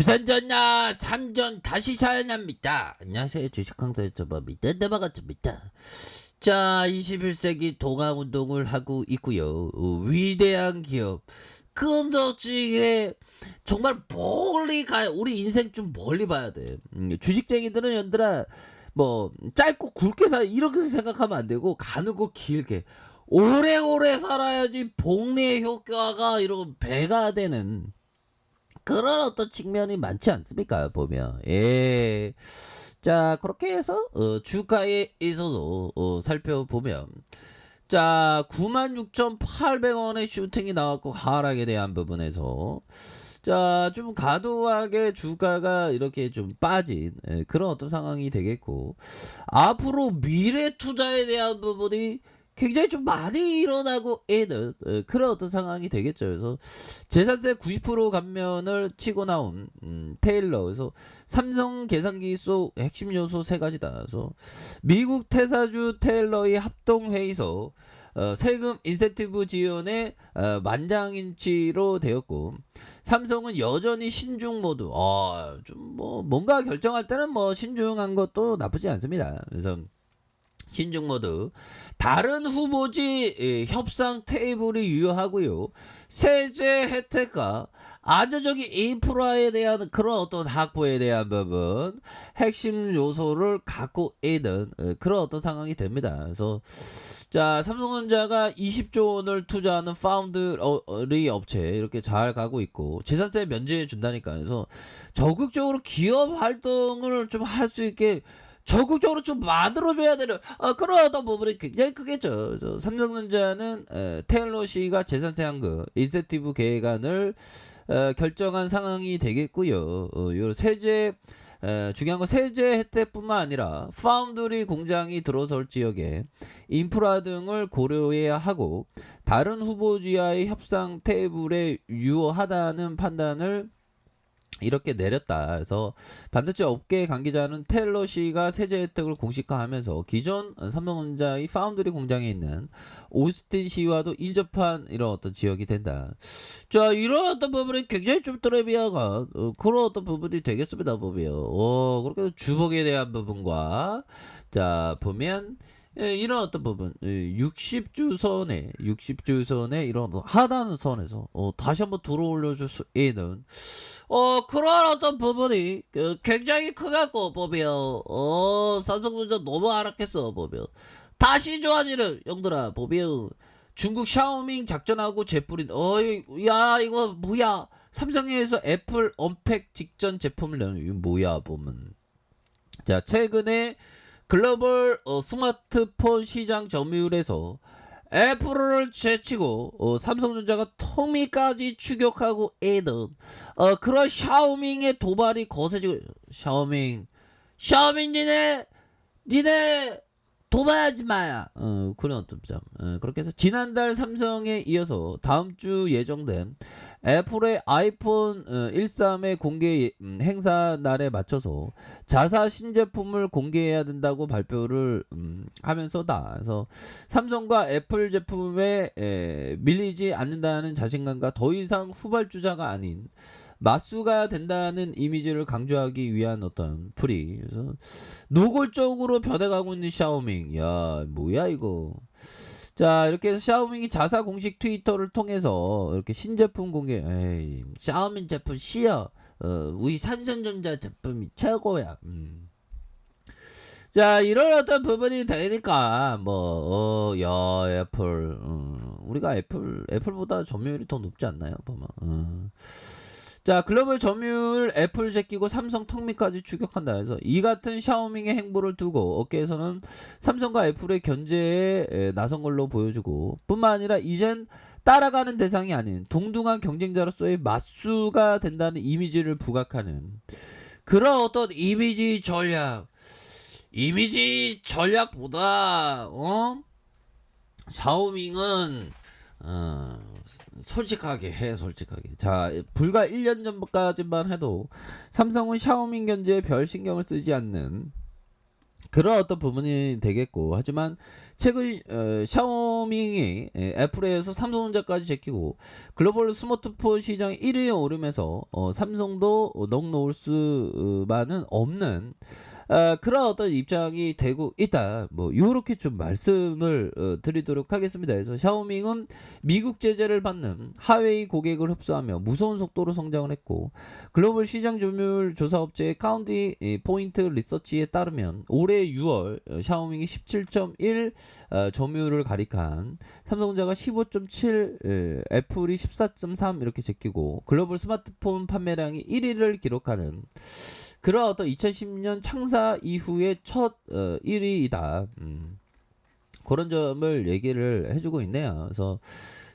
주산전야 3전 다시 사연합니다. 안녕하세요. 주식강사 유튜버입니다. 반갑습니다. 자, 21세기 동아운동을 하고 있고요. 위대한 기업 그것도 중에 정말 멀리 가요. 우리 인생 좀 멀리 봐야 돼. 주식쟁이들은 연들아 뭐 짧고 굵게 살 이렇게 생각하면 안 되고 가늘고 길게 오래오래 살아야지 복리의 효과가 이런 배가 되는 그런 어떤 측면이 많지 않습니까? 보면. 예. 자, 그렇게 해서 주가에 있어서 살펴보면 자, 96,800원의 슈팅이 나왔고 하락에 대한 부분에서 자, 좀 과도하게 주가가 이렇게 좀 빠진 그런 어떤 상황이 되겠고 앞으로 미래 투자에 대한 부분이 굉장히 좀 많이 일어나고 있는 그런 어떤 상황이 되겠죠. 그래서 재산세 90% 감면을 치고 나온 테일러, 그래서 삼성 계산기 속 핵심 요소 세 가지다. 그래서 미국 퇴사주 테일러의 합동회의서 세금 인센티브 지원에 만장일치로 되었고, 삼성은 여전히 신중 모드. 좀 뭐 뭔가 결정할 때는 뭐 신중한 것도 나쁘지 않습니다. 그래서 신중 모드. 다른 후보지 협상 테이블이 유효하고요. 세제 혜택과 안정적인 인프라에 대한 그런 어떤 확보에 대한 부분 핵심 요소를 갖고 있는 그런 어떤 상황이 됩니다. 그래서 자, 삼성전자가 20조 원을 투자하는 파운드리 업체 이렇게 잘 가고 있고 재산세 면제해 준다니까. 그래서 적극적으로 기업 활동을 좀 할 수 있게 적극적으로 좀 만들어줘야 되는 그런 어떤 부분이 굉장히 크겠죠. 그래서 삼성전자는 테일러 씨가 재산세 환급 인센티브 계획안을 결정한 상황이 되겠고요. 요 세제 중요한 건 세제 혜택뿐만 아니라 파운드리 공장이 들어설 지역에 인프라 등을 고려해야 하고 다른 후보지와의 협상 테이블에 유효하다는 판단을 이렇게 내렸다. 그래서 반도체 업계 관계자는 테일러 씨가 세제 혜택을 공식화하면서 기존 삼성전자의 파운드리 공장에 있는 오스틴 시와도 인접한 이런 어떤 지역이 된다. 자, 이런 어떤 부분이 굉장히 좀 트레비아가 그런 어떤 부분이 되겠습니다. 보면 그렇게 해서 주목에 대한 부분과 자 보면 이런 어떤 부분 60주선에 이런 하단선에서 다시 한번 들어올려줄 수 있는 그런 어떤 부분이 굉장히 크갖고 보면 삼성전자 너무 하락했어. 보면 다시 좋아지는 영들아 보면 중국 샤오밍 작전하고 재뿌린 야 이거 뭐야, 삼성에서 애플 언팩 직전 제품을 내는 이거 뭐야 보면. 자, 최근에 글로벌 스마트폰 시장 점유율에서 애플을 제치고 삼성전자가 턱밑까지 추격하고 있는 그런 샤오밍의 도발이 거세지고. 샤오밍 니네 도발하지 마야. 그런 어떤 점. 그렇게 해서 지난달 삼성에 이어서 다음 주 예정된 애플의 아이폰 13의 공개 행사 날에 맞춰서 자사 신제품을 공개해야 된다고 발표를 하면서다. 그래서 삼성과 애플 제품에 밀리지 않는다는 자신감과 더 이상 후발주자가 아닌 맞수가 된다는 이미지를 강조하기 위한 어떤 풀이. 그래서 노골적으로 변해가고 있는 샤오밍. 야 뭐야 이거. 자, 이렇게 해서 샤오밍이 자사 공식 트위터를 통해서 이렇게 신제품 공개. 샤오밍 제품 씨여, 우리 삼성전자 제품이 최고야. 자, 이런 어떤 부분이 되니까 야 애플 우리가 애플보다 점유율이 더 높지 않나요? 보면 자, 글로벌 점유율 애플 제끼고 삼성 턱밑까지 추격한다 해서 이 같은 샤오밍의 행보를 두고 업계에서는 삼성과 애플의 견제에 나선 걸로 보여주고 뿐만 아니라 이젠 따라가는 대상이 아닌 동등한 경쟁자로서의 맞수가 된다는 이미지를 부각하는 그런 어떤 이미지 전략보다 샤오밍은 솔직하게 해. 자, 불과 1년 전까지만 해도 삼성은 샤오밍 견제에 별 신경을 쓰지 않는 그런 어떤 부분이 되겠고, 하지만 최근 샤오밍이 애플에 이어서 삼성전자까지 제끼고 글로벌 스마트폰 시장 1위에 오르면서 삼성도 넉놓을 수만은 없는 그런 어떤 입장이 되고 있다. 뭐 요렇게 좀 말씀을 드리도록 하겠습니다. 그래서 샤오밍은 미국 제재를 받는 하웨이 고객을 흡수하며 무서운 속도로 성장을 했고 글로벌 시장 점유율 조사업체 카운티 포인트 리서치에 따르면 올해 6월 샤오밍이 17.1 점유율을 가리칸 삼성전자가 15.7 애플이 14.3 이렇게 제끼고 글로벌 스마트폰 판매량이 1위를 기록하는 그런 어떤 2010년 창사 이후의 첫 1위이다. 그런 점을 얘기를 해주고 있네요. 그래서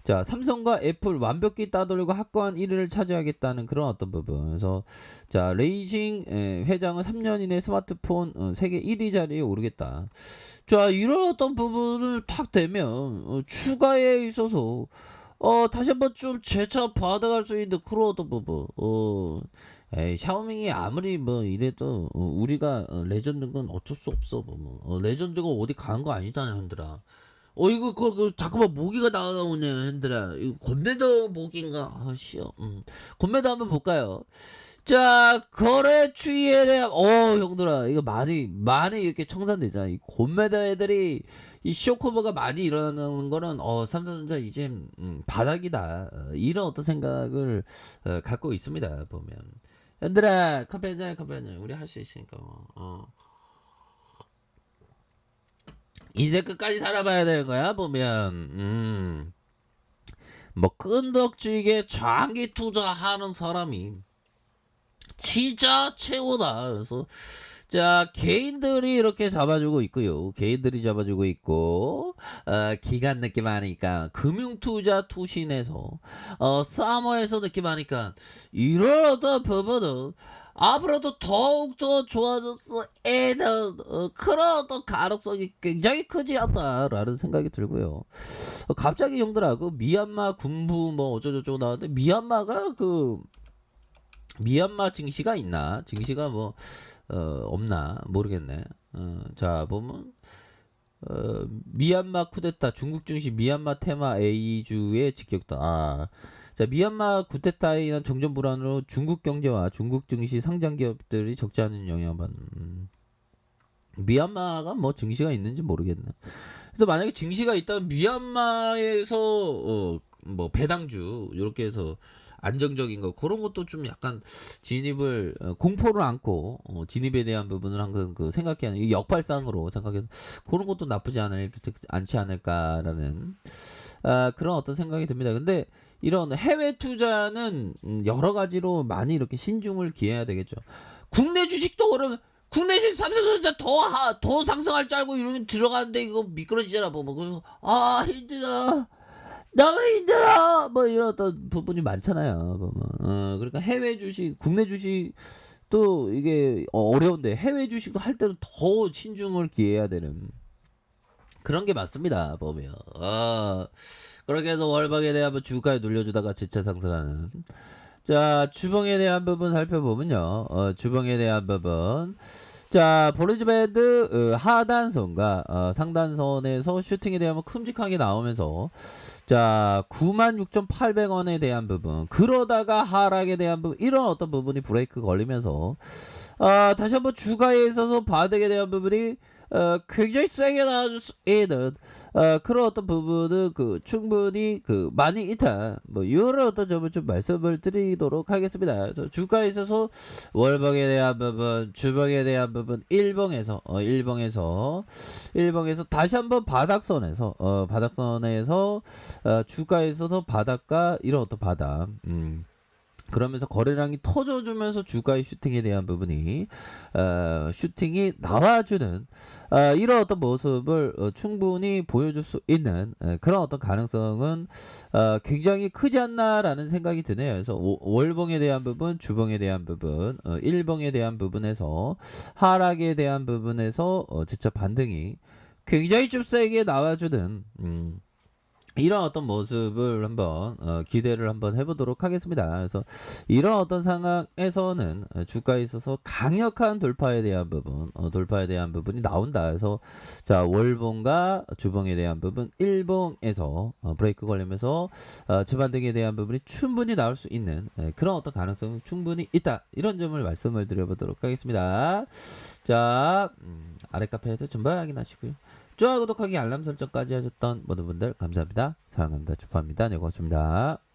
자 삼성과 애플 완벽히 따돌리고 확고한 1위를 차지하겠다는 그런 어떤 부분. 그래서 자 레이징 회장은 3년 이내 스마트폰 세계 1위 자리에 오르겠다. 자 이런 어떤 부분을 탁 되면 추가에 있어서 다시 한번 좀 재차 받아갈 수 있는 그런 어떤 부분. 에이, 샤오밍이 아무리 뭐 이래도 우리가 레전드인 건 어쩔 수 없어. 레전드가 어디 가는 거 아니잖아, 현들아. 이거 잠깐만 모기가 나오네, 현들아. 이거 건매도 모기인가? 씨요. 건매도 한번 볼까요? 자, 거래 추이에 대한 형들아, 이거 많이 이렇게 청산되잖아. 이 건매도 애들이 이 쇼커버가 많이 일어나는 거는 삼성전자 이제 바닥이다. 이런 어떤 생각을 갖고 있습니다. 보면. 얘들아 커피 한잔 우리 할 수 있으니까 이제 끝까지 살아봐야 되는 거야 보면 뭐 끈덕지게 장기 투자하는 사람이 진짜 최고다. 그래서 자 개인들이 이렇게 잡아주고 있고요. 개인들이 잡아주고 있고 기간 느낌 하니까 금융투자 투신에서 사모에서 느낌 하니까 이런 어떤 부분은 앞으로도 더욱더 좋아졌어. 그런 어떤 가능성이 굉장히 크지 않나라는 생각이 들고요. 갑자기 형들아 그 미얀마 군부 뭐 어쩌고저쩌고 나왔는데 미얀마가 미얀마 증시가 있나? 증시가 뭐 없나? 모르겠네. 자 보면 미얀마 쿠데타 중국 증시 미얀마 테마 A주의 직격다. 자 미얀마 쿠데타에 의한 정전 불안으로 중국 경제와 중국 증시 상장 기업들이 적지 않은 영향을 받는. 미얀마가 뭐 증시가 있는지 모르겠네. 그래서 만약에 증시가 있다면 미얀마에서 뭐 배당주 이렇게 해서 안정적인 거 그런 것도 좀 약간 진입을 공포를 안고 진입에 대한 부분을 항상 생각해야 하는 이 역발상으로 생각해서 그런 것도 나쁘지 않지 않을까라는 그런 어떤 생각이 듭니다. 근데 이런 해외 투자는 여러 가지로 많이 이렇게 신중을 기해야 되겠죠. 국내 주식도 그러면 국내 주식 삼성전자 더 상승할 줄 알고 이러면 들어가는데 이거 미끄러지잖아 보면. 그래서 힘들어. 너무 힘들어 뭐 이런 어떤 부분이 많잖아요 보면. 그러니까 해외 주식 국내 주식도 이게 어려운데 해외 주식도 할 때는 더 신중을 기해야 되는 그런 게 맞습니다 보면. 그렇게 해서 월박에 대한 주가에 눌려주다가 재차 상승하는. 자 주봉에 대한 부분 살펴보면요. 주봉에 대한 부분 자 볼리지밴드 하단선과 상단선에서 슈팅에 대한 큼직하게 나오면서 자 96,800원에 대한 부분 그러다가 하락에 대한 부분 이런 어떤 부분이 브레이크 걸리면서 다시 한번 주가에 있어서 바닥에 대한 부분이 굉장히 세게 나와줄 수 있는 그런 어떤 부분은 충분히 많이 있다. 뭐 이런 어떤 점을 좀 말씀을 드리도록 하겠습니다. 그래서 주가에 있어서 월봉에 대한 부분, 주봉에 대한 부분, 일봉에서 다시 한번 바닥선에서 주가에 있어서 바닥과 이런 어떤 바닥. 그러면서 거래량이 터져주면서 주가의 슈팅에 대한 부분이 슈팅이 나와주는 이런 어떤 모습을 충분히 보여줄 수 있는 그런 어떤 가능성은 굉장히 크지 않나라는 생각이 드네요. 그래서 월봉에 대한 부분, 주봉에 대한 부분, 일봉에 대한 부분에서 하락에 대한 부분에서 재차 반등이 굉장히 좀 세게 나와주는 이런 어떤 모습을 한번 기대를 한번 해보도록 하겠습니다. 그래서 이런 어떤 상황에서는 주가에 있어서 강력한 돌파에 대한 부분, 돌파에 대한 부분이 나온다. 그래서 자 월봉과 주봉에 대한 부분, 일봉에서 브레이크 걸리면서 재반등에 대한 부분이 충분히 나올 수 있는 그런 어떤 가능성이 충분히 있다. 이런 점을 말씀을 드려보도록 하겠습니다. 자 아래 카페에도 전부 확인하시고요. 좋아요, 구독하기, 알람 설정까지 하셨던 모든 분들 감사합니다. 사랑합니다. 축하합니다. 네, 고맙습니다.